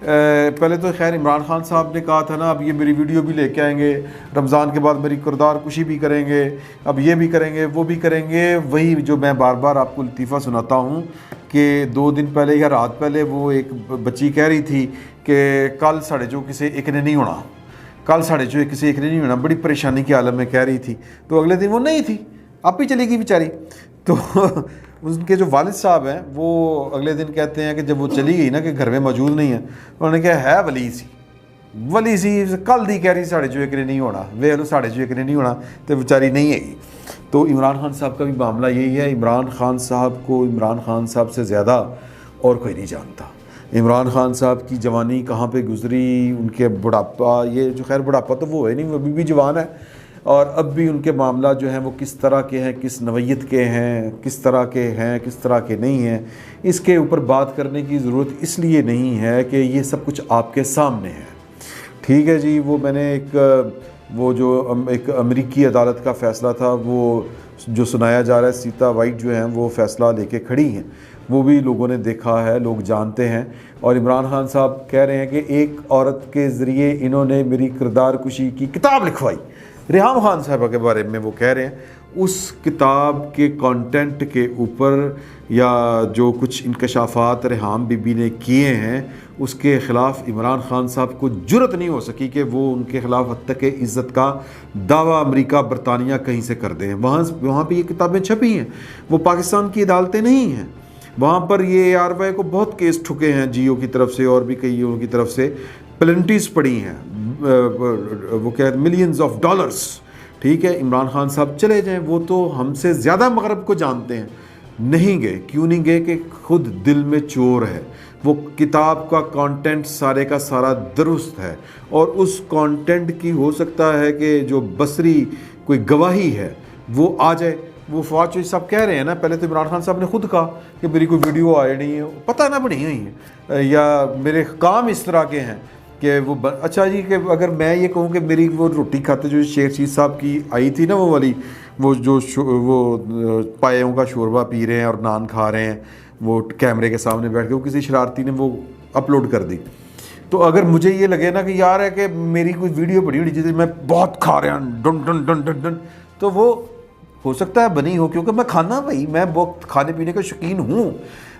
پہلے تو خیر عمران خان صاحب نے کہا تھا نا اب یہ میری ویڈیو بھی لے کے آئیں گے، رمضان کے بعد میری کردار کشی بھی کریں گے، اب یہ بھی کریں گے وہ بھی کریں گے، وہی جو میں بار بار آپ کو لطیفہ سناتا ہوں کہ 2 دن پہلے یا رات پہلے وہ ایک بچی کہہ رہی تھی کہ کل ساڑھے جو کسی ایک نے نہیں ہونا، کل ساڑھے جو کسی ایک نے نہیں ہونا، بڑی پریشانی کے عالم میں کہہ رہی تھی، تو اگلے دن وہ نہیں تھی، آپ ہی چلی گئی بیچاری۔ تو ان کے جو والد صاحب ہیں وہ اگلے دن کہتے ہیں کہ جب وہ چلی گئی نا کہ گھر میں موجود نہیں ہے، انہوں نے کہا ہے ولی سی کل دی کہہ رہی ساڑھے جو ایک نے نہیں ہونا، وے لو ساڑھے جو ایک نے نہیں ہونا تو بیچاری نہیں ہے گی۔ تو عمران خان صاحب کا بھی معاملہ یہی ہے، عمران خان صاحب کو عمران خان صاحب سے زیادہ اور کوئی نہیں جانتا۔ عمران خان صاحب کی جوانی کہاں پہ گزری، ان کے بڑھاپا، یہ جو خیر بڑھاپا تو وہ ہے نہیں، وہ ابھی بھی جوان ہے، اور اب بھی ان کے معاملات جو ہیں وہ کس طرح کے ہیں، کس نوعیت کے ہیں، کس طرح کے ہیں، کس طرح کے نہیں ہیں، اس کے اوپر بات کرنے کی ضرورت اس لیے نہیں ہے کہ یہ سب کچھ آپ کے سامنے ہے، ٹھیک ہے جی۔ وہ میں نے ایک امریکی عدالت کا فیصلہ تھا وہ جو سنایا جا رہا ہے، سیتا وائٹ جو ہیں وہ فیصلہ لے کے کھڑی ہیں، وہ بھی لوگوں نے دیکھا ہے، لوگ جانتے ہیں، اور عمران خان صاحب کہہ رہے ہیں کہ ایک عورت کے ذریعے انہوں نے میری کردار کشی کی کتاب لکھوائی۔ ریحام خان صاحبہ کے بارے میں وہ کہہ رہے ہیں اس کتاب کے کانٹینٹ کے اوپر یا جو کچھ انکشافات ریحام بی بی نے کیے ہیں اس کے خلاف عمران خان صاحب کو جرت نہیں ہو سکی کہ وہ ان کے خلاف حد تک عزت کا دعویٰ امریکہ برطانیہ کہیں سے کر دیں۔ وہاں پہ یہ کتابیں چھپی ہیں، وہ پاکستان کی عدالتیں نہیں ہیں، وہاں پر یہ ARY کو بہت کیس ٹھکے ہیں، جیو کی طرف سے اور بھی کئیوں کی طرف سے پلنٹیز پڑی ہیں، وہ کہہ ملینز آف ڈالرز، ٹھیک ہے۔ عمران خان صاحب چلے جائیں، وہ تو ہم سے زیادہ مغرب کو جانتے ہیں، نہیں گئے، کیوں نہیں گئے کہ خود دل میں چور ہے، وہ کتاب کا کانٹینٹ سارے کا سارا درست ہے، اور اس کانٹینٹ کی ہو سکتا ہے کہ جو بصری کوئی گواہی ہے وہ آ جائے۔ وہ فواد چوہدری صاحب کہہ رہے ہیں نا، پہلے تو عمران خان صاحب نے خود کہا کہ میری کوئی ویڈیو آئے نہیں ہے، پتہ نہ بنی ہوئی ہیں، یا میرے کام اس طرح کے ہیں کہ وہ اچھا جی، کہ اگر میں یہ کہوں کہ میری وہ روٹی کھاتے جو شیخ رشید صاحب کی آئی تھی نا وہ والی، وہ جو وہ پایوں کا شوربہ پی رہے ہیں اور نان کھا رہے ہیں وہ کیمرے کے سامنے بیٹھ کے، وہ کسی شرارتی نے وہ اپلوڈ کر دی، تو اگر مجھے یہ لگے نا کہ یار ہے کہ میری کوئی ویڈیو بڑی بڑی چیز میں بہت کھا رہا ہوں done done done done done, تو وہ ہو سکتا ہے بنی ہو، کیونکہ میں کھانا بھائی میں بہت کھانے پینے کا شوقین ہوں۔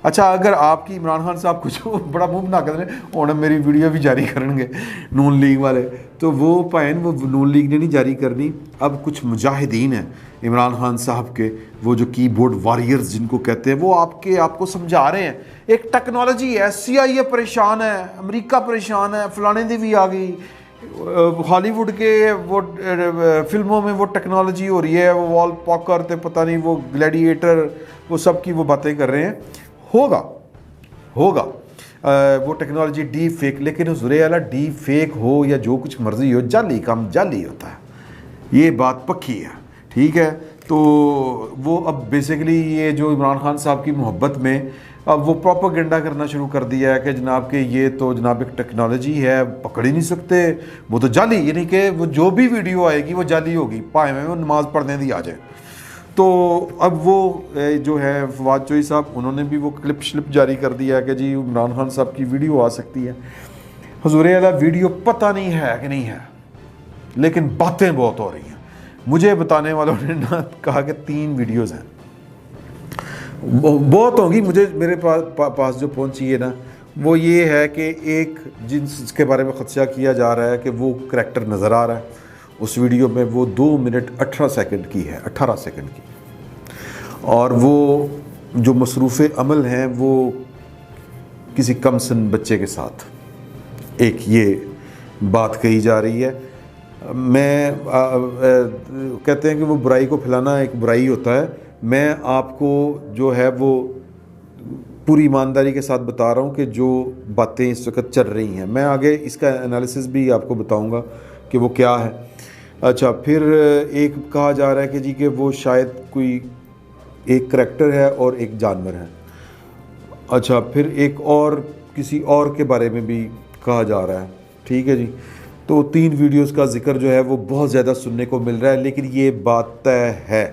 اچھا اگر آپ کی عمران خان صاحب کچھ بڑا منہ بنا کر انہیں میری ویڈیو بھی جاری کریں گے نون لیگ والے، تو وہ پائن وہ نون لیگ نے نہیں جاری کرنی۔ اب کچھ مجاہدین ہیں عمران خان صاحب کے، وہ جو کی بورڈ واریئرز جن کو کہتے ہیں، وہ آپ کو سمجھا رہے ہیں ایک ٹیکنالوجی ہے، CIA پریشان ہے، امریکہ پریشان ہے، فلانے دی بھی آ گئی، ہالی ووڈ کے وہ فلموں میں وہ ٹیکنالوجی ہو رہی ہے، وہ وال پاکر تے پتہ نہیں وہ گلیڈیٹر، وہ سب کی وہ باتیں کر رہے ہیں، ہوگا وہ ٹیکنالوجی ڈیپ فیک، لیکن حضور اعلیٰ ڈیپ فیک ہو یا جو کچھ مرضی ہو، جعلی کام جعلی ہوتا ہے، یہ بات پکی ہے، ٹھیک ہے۔ تو وہ اب بیسیکلی یہ جو عمران خان صاحب کی محبت میں اب وہ پروپیگنڈا کرنا شروع کر دیا ہے کہ جناب کہ یہ تو جناب ایک ٹیکنالوجی ہے، پکڑ ہی نہیں سکتے، وہ تو جعلی، یعنی کہ وہ جو بھی ویڈیو آئے گی وہ جعلی ہوگی، پائے میں وہ نماز پڑھنے دی آ جائے۔ تو اب وہ جو ہے فواد چوہدری صاحب، انہوں نے بھی وہ کلپ شلپ جاری کر دیا ہے کہ جی عمران خان صاحب کی ویڈیو آ سکتی ہے۔ حضور اعلیٰ ویڈیو پتہ نہیں ہے کہ نہیں ہے، لیکن باتیں بہت ہو رہی ہیں۔ مجھے بتانے والوں نے نا کہا کہ 3 ویڈیوز ہیں، بہت ہوں گی، میرے پاس جو پہنچی ہے نا وہ یہ ہے کہ ایک جس کے بارے میں خدشہ کیا جا رہا ہے کہ وہ کریکٹر نظر آ رہا ہے اس ویڈیو میں، وہ 2 منٹ 18 سیکنڈ کی ہے، 18 سیکنڈ کی، اور وہ جو مصروف عمل ہیں وہ کسی کم سن بچے کے ساتھ، ایک یہ بات کہی جا رہی ہے۔ میں کہتے ہیں کہ وہ برائی کو پھیلانا ایک برائی ہوتا ہے، میں آپ کو جو ہے وہ پوری ایمانداری کے ساتھ بتا رہا ہوں کہ جو باتیں اس وقت چل رہی ہیں، میں آگے اس کا انالیسس بھی آپ کو بتاؤں گا کہ وہ کیا ہے۔ اچھا پھر ایک کہا جا رہا ہے کہ جی کہ وہ شاید کوئی ایک کریکٹر ہے اور ایک جانور ہے۔ اچھا پھر ایک اور کسی اور کے بارے میں بھی کہا جا رہا ہے، ٹھیک ہے جی۔ تو 3 ویڈیوز کا ذکر جو ہے وہ بہت زیادہ سننے کو مل رہا ہے، لیکن یہ بات طے ہے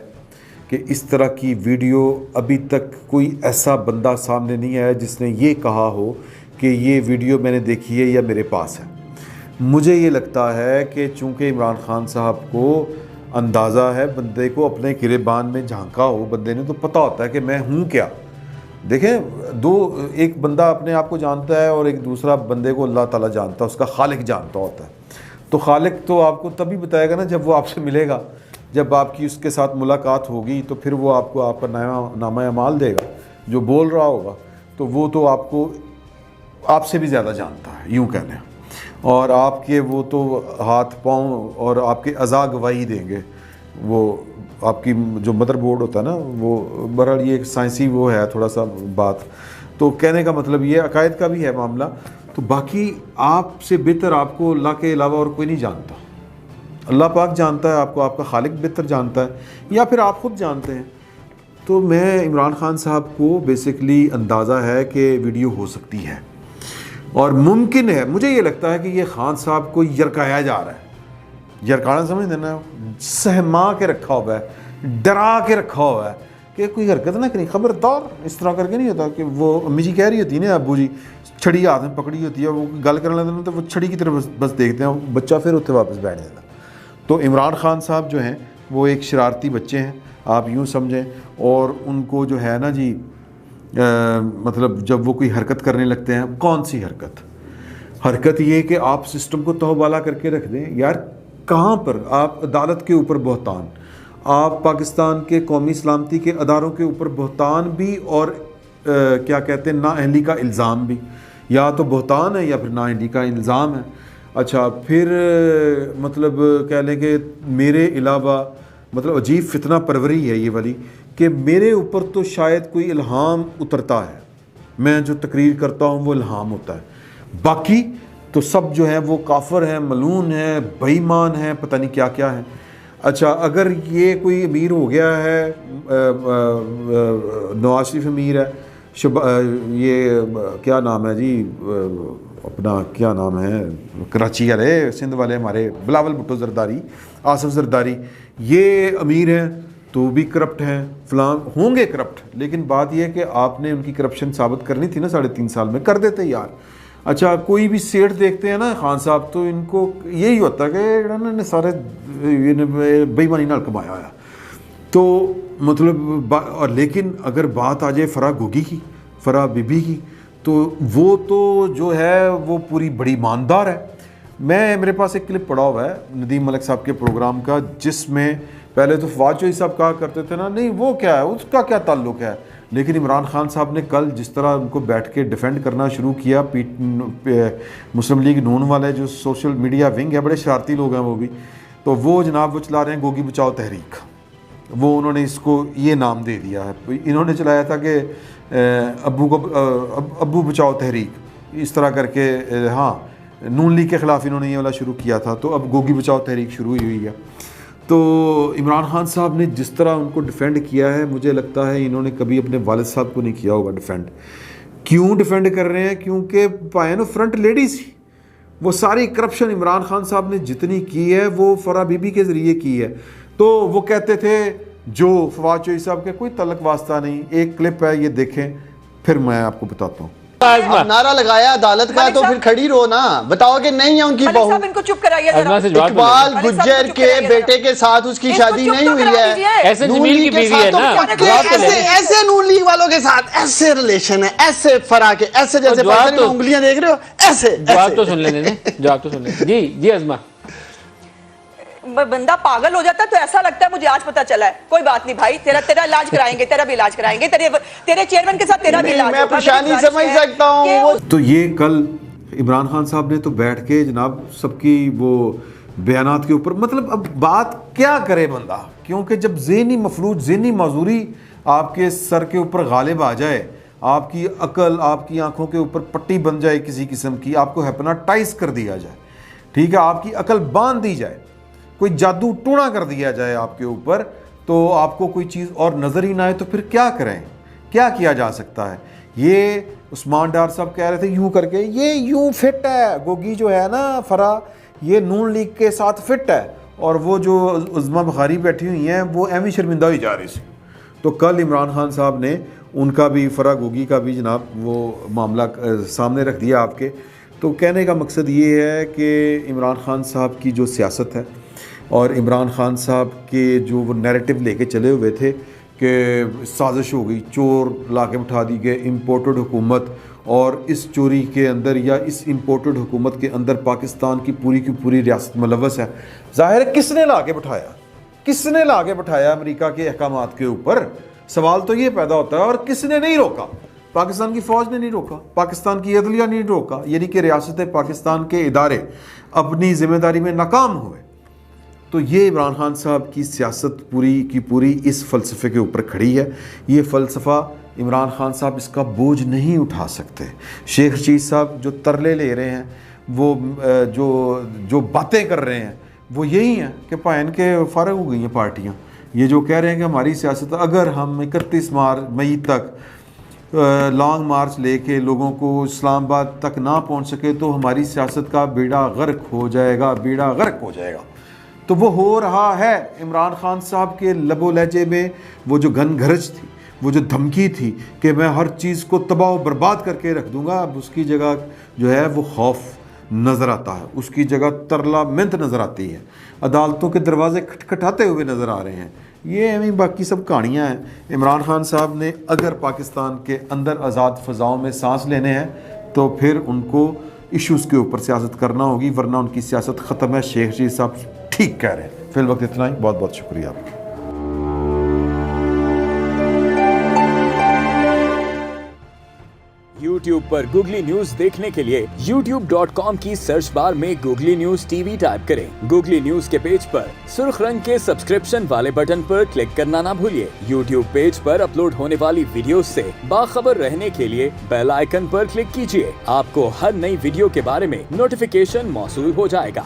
کہ اس طرح کی ویڈیو ابھی تک کوئی ایسا بندہ سامنے نہیں آیا جس نے یہ کہا ہو کہ یہ ویڈیو میں نے دیکھی ہے یا میرے پاس ہے. مجھے یہ لگتا ہے کہ چونکہ عمران خان صاحب کو اندازہ ہے، بندے کو اپنے گریبان میں جھانکا ہو بندے نے، تو پتہ ہوتا ہے کہ میں ہوں کیا. دیکھیں ایک بندہ اپنے آپ کو جانتا ہے اور ایک دوسرا بندے کو اللہ تعالیٰ جانتا ہے، اس کا خالق جانتا ہوتا ہے. تو خالق تو آپ کو تبھی بتائے گا نا جب وہ آپ سے ملے گا، جب آپ کی اس کے ساتھ ملاقات ہوگی تو پھر وہ آپ کو آپ کا نامہ اعمال دے گا. جو بول رہا ہوگا تو وہ تو آپ کو آپ سے بھی زیادہ جانتا ہے یوں کہہ لیں، اور آپ کے وہ تو ہاتھ پاؤں اور آپ کے اعضاء گواہی دیں گے. وہ آپ کی جو مدر بورڈ ہوتا ہے نا، وہ بہرحال یہ ایک سائنسی وہ ہے تھوڑا سا بات. تو کہنے کا مطلب یہ عقائد کا بھی ہے معاملہ. تو باقی آپ سے بہتر آپ کو اللہ کے علاوہ اور کوئی نہیں جانتا. اللہ پاک جانتا ہے آپ کو، آپ کا خالق بہتر جانتا ہے، یا پھر آپ خود جانتے ہیں. تو میں عمران خان صاحب کو بیسکلی اندازہ ہے کہ ویڈیو ہو سکتی ہے، اور ممکن ہے، مجھے یہ لگتا ہے کہ یہ خان صاحب کو یرکایا جا رہا ہے. یرکانا سمجھ دینا، سہما کے رکھا ہوا ہے، ڈرا کے رکھا ہوا ہے کہ کوئی حرکت نہ کریں، خبردار. اس طرح کر کے نہیں ہوتا کہ وہ امی جی کہہ رہی ہوتی ہے نا، ابو جی چھڑی ہاتھ میں پکڑی ہوتی ہے، وہ گل کرنے لگتے ہیں تو وہ چھڑی کی طرف بس دیکھتے ہیں، بچہ پھر اتنے واپس بیٹھ جاتا. تو عمران خان صاحب جو ہیں وہ ایک شرارتی بچے ہیں، آپ یوں سمجھیں. اور ان کو جو ہے نا جی مطلب جب وہ کوئی حرکت کرنے لگتے ہیں، کون سی حرکت یہ کہ آپ سسٹم کو توبالا کر کے رکھ دیں. یار کہاں پر آپ عدالت کے اوپر بہتان، آپ پاکستان کے قومی سلامتی کے اداروں کے اوپر بہتان بھی، اور کیا کہتے ہیں نااہلی کا الزام بھی. یا تو بہتان ہے یا پھر نااہلی کا الزام ہے. اچھا پھر مطلب کہہ لیں کہ میرے علاوہ مطلب عجیب فتنہ پروری ہے یہ والی، کہ میرے اوپر تو شاید کوئی الہام اترتا ہے، میں جو تقریر کرتا ہوں وہ الہام ہوتا ہے، باقی تو سب جو ہیں وہ کافر ہیں، ملعون ہیں، بے ایمان ہیں، پتہ نہیں کیا کیا ہیں. اچھا اگر یہ کوئی امیر ہو گیا ہے، نواز شریف امیر ہے، یہ کیا نام ہے جی اپنا، کیا نام ہے کراچی والے سندھ والے ہمارے بلاول بھٹو زرداری، آصف زرداری، یہ امیر ہیں تو بھی کرپٹ ہیں، فلاں ہوں گے کرپٹ. لیکن بات یہ ہے کہ آپ نے ان کی کرپشن ثابت کرنی تھی نا 3.5 سال میں، کر دیتے یار. اچھا کوئی بھی سیٹ دیکھتے ہیں نا خان صاحب، تو ان کو یہی ہوتا ہے کہ انہوں نے سارے بے ایمانی نال کمایا ہوا. تو مطلب اور لیکن اگر بات آ جائے فرح گوگی کی، فرح بی بی کی، تو وہ تو جو ہے وہ پوری بڑی ایماندار ہے. میرے پاس ایک کلپ پڑا ہوا ہے ندیم ملک صاحب کے پروگرام کا، جس میں پہلے تو فواد چوہدری صاحب کہا کرتے تھے نا نہیں وہ کیا ہے، اس کا کیا تعلق ہے، لیکن عمران خان صاحب نے کل جس طرح ان کو بیٹھ کے ڈیفینڈ کرنا شروع کیا، مسلم لیگ نون والے جو سوشل میڈیا ونگ ہے، بڑے شرارتی لوگ ہیں وہ بھی، تو وہ جناب وہ چلا رہے ہیں گوگی بچاؤ تحریک. وہ انہوں نے اس کو یہ نام دے دیا ہے، انہوں نے چلایا تھا کہ ابو بچاؤ تحریک، اس طرح کر کے. ہاں نون لیگ کے خلاف انہوں نے یہ والا شروع کیا تھا، تو اب گوگی بچاؤ تحریک شروع ہوئی ہے. تو عمران خان صاحب نے جس طرح ان کو ڈیفینڈ کیا ہے، مجھے لگتا ہے انہوں نے کبھی اپنے والد صاحب کو نہیں کیا ہوگا ڈیفینڈ. کیوں ڈیفینڈ کر رہے ہیں؟ کیونکہ پائے نا فرنٹ لیڈیز ہی، وہ ساری کرپشن عمران خان صاحب نے جتنی کی ہے وہ فرح بی بی کے ذریعے کی ہے. تو وہ کہتے تھے جو فواد چوہدری صاحب کے کوئی تعلق واسطہ نہیں. ایک کلپ ہے یہ دیکھیں پھر میں آپ کو بتاتا ہوں. نعرہ لگایا عدالت کا تو پھر کھڑی رہو نا، بتاؤ کہ نہیں ہے ان کی بہو. ان کو چپ کرائیے ذرا. اقبال گجر کے بیٹے کے ساتھ اس کی شادی نہیں ہوئی ہے، ایسے جمیل کی بیوی ہے نا، ایسے نون لیگ والوں کے ساتھ ایسے ریلیشن ہے، ایسے فرا کے ایسے جیسے انگلیاں دیکھ رہے ہو ایسے. جواب تو سن لینے دیں، جواب تو سن لینے. جی ازما. بندہ پاگل ہو جاتا ہے تو ایسا لگتا ہے مجھے آج پتا چلا ہے. کوئی بات نہیں بھائی، تیرا علاج کرائیں گے، تیرا بھی علاج کرائیں گے، تیرے چیئرمین کے ساتھ تیرا بھی علاج. میں پریشانی سمجھ سکتا ہوں. تو یہ کل عمران خان صاحب نے تو بیٹھ کے جناب سب کی وہ بیانات کے اوپر، مطلب اب بات کیا کرے بندہ، کیونکہ جب ذہنی مفلوج، ذہنی معذوری آپ کے سر کے اوپر غالب آ جائے، آپ کی عقل، آپ کی آنکھوں کے اوپر پٹی بن جائے کسی قسم کی، آپ کو ہیپناٹائز کر دیا جائے، ٹھیک ہے، آپ کی عقل باندھ دی جائے، کوئی جادو ٹونا کر دیا جائے آپ کے اوپر، تو آپ کو کوئی چیز اور نظر ہی نہ آئے، تو پھر کیا کریں، کیا کیا جا سکتا ہے. یہ عثمان ڈار صاحب کہہ رہے تھے یوں کر کے، یہ یوں فٹ ہے گوگی جو ہے نا فرا، یہ نون لیگ کے ساتھ فٹ ہے، اور وہ جو عظمیٰ بخاری بیٹھی ہوئی ہیں وہ ایویں شرمندہ ہوئی جا رہی سی. تو کل عمران خان صاحب نے ان کا بھی فرا گوگی کا بھی جناب وہ معاملہ سامنے رکھ دیا آپ کے. تو کہنے کا مقصد یہ ہے کہ عمران خان صاحب کی جو سیاست ہے اور عمران خان صاحب کے جو وہ نیریٹو لے کے چلے ہوئے تھے کہ سازش ہو گئی, چور لا کے بٹھا دی گئے, امپورٹڈ حکومت, اور اس چوری کے اندر یا اس امپورٹڈ حکومت کے اندر پاکستان کی پوری ریاست ملوث ہے. ظاہر ہے کس نے لا کے بٹھایا, کس نے لا کے بٹھایا امریکہ کے احکامات کے اوپر؟ سوال تو یہ پیدا ہوتا ہے. اور کس نے نہیں روکا؟ پاکستان کی فوج نے نہیں روکا, پاکستان کی عدلیہ نے نہیں روکا, یعنی کہ ریاست پاکستان کے ادارے اپنی ذمہ داری میں ناکام ہوئے. تو یہ عمران خان صاحب کی سیاست پوری کی پوری اس فلسفے کے اوپر کھڑی ہے. یہ فلسفہ عمران خان صاحب اس کا بوجھ نہیں اٹھا سکتے. شیخ رشید صاحب جو ترلے لے رہے ہیں, وہ جو باتیں کر رہے ہیں, وہ یہی ہیں کہ پائن کے فارغ ہو گئی ہیں پارٹیاں. یہ جو کہہ رہے ہیں کہ ہماری سیاست, اگر ہم 31 مئی تک لانگ مارچ لے کے لوگوں کو اسلام آباد تک نہ پہنچ سکے تو ہماری سیاست کا بیڑا غرق ہو جائے گا, بیڑا غرق ہو جائے گا. تو وہ ہو رہا ہے. عمران خان صاحب کے لب و لہجے میں وہ جو گھن گھرج تھی, وہ جو دھمکی تھی کہ میں ہر چیز کو تباہ و برباد کر کے رکھ دوں گا, اب اس کی جگہ جو ہے وہ خوف نظر آتا ہے, اس کی جگہ ترلا منت نظر آتی ہے, عدالتوں کے دروازے کھٹکھٹاتے ہوئے نظر آ رہے ہیں. یہ ہمیں باقی سب کہانیاں ہیں. عمران خان صاحب نے اگر پاکستان کے اندر آزاد فضاؤں میں سانس لینے ہیں تو پھر ان کو ایشوز کے اوپر سیاست کرنا ہوگی, ورنہ ان کی سیاست ختم ہے. شیخ رشید صاحب ٹھیک کہہ رہے ہیں. فی الوقت اتنا ہی. بہت بہت شکریہ آپ کا. YouTube پر گوگلی نیوز دیکھنے کے لیے youtube.com کی سرچ بار میں googly news T V type کریں. گوگلی نیوز کے پیج پر سرخ رنگ کے سبسکرپشن والے بٹن پر کلک کرنا نہ بھولیے. YouTube پیج پر اپلوڈ ہونے والی ویڈیوز سے باخبر رہنے کے لیے بیل آئیکن پر کلک کیجیے. آپ کو ہر نئی ویڈیو کے بارے میں نوٹیفیکیشن موصول ہو جائے گا.